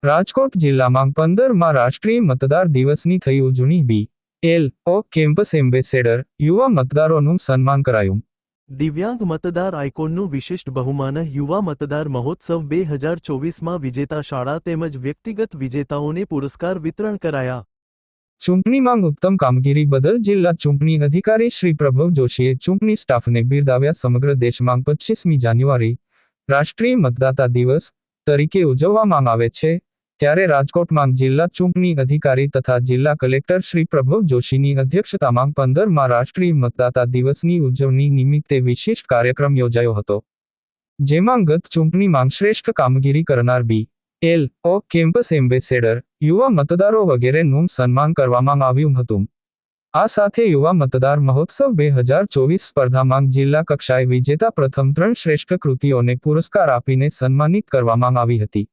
રાજકોટ જિલ્લામાં 15મા રાષ્ટ્રીય મતદાર દિવસની થઈ ઉજવણી. BLO કેમ્પસ એમ્બેસેડર યુવા મતદારોનું સન્માન કરાયું. દિવ્યાંગ મતદાર આઇકોનનું વિશિષ્ટ બહુમાન યુવા મતદાર મહોત્સવ 2024માં વિજેતા શાળા તેમજ વ્યક્તિગત વિજેતાઓને પુરસ્કાર વિતરણ કરાયા. ચૂંટણીમાં ઉત્તમ કામગીરી બદલ જિલ્લા ચૂંટણી અધિકારી શ્રી પ્રભવ જોશીએ ચૂંટણી સ્ટાફને બિરદાવ્યા. સમગ્ર દેશમાં 25મી જાન્યુઆરી રાષ્ટ્રીય મતદાતા દિવસ તરીકે ઉજવવામાં આવે છે, ત્યારે રાજકોટમાં જિલ્લા ચૂંટણી અધિકારી તથા જિલ્લા કલેક્ટર શ્રી પ્રભવ જોશીની અધ્યક્ષતામાં 15મા રાષ્ટ્રીય મતદાતા દિવસની ઉજવણી નિમિત્તે વિશિષ્ટ કાર્યક્રમ યોજાયો હતો, જેમાં ગત ચૂંટણીમાં શ્રેષ્ઠ કામગીરી કરનાર BLO કેમ્પસ એમ્બેસેડર યુવા મતદારો વગેરેનું સન્માન કરવામાં આવ્યું હતું. આ સાથે યુવા મતદાર મહોત્સવ 2024 સ્પર્ધામાં જિલ્લા કક્ષાએ વિજેતા પ્રથમ 3 શ્રેષ્ઠ કૃતિઓને પુરસ્કાર આપીને સન્માનિત કરવામાં આવી હતી.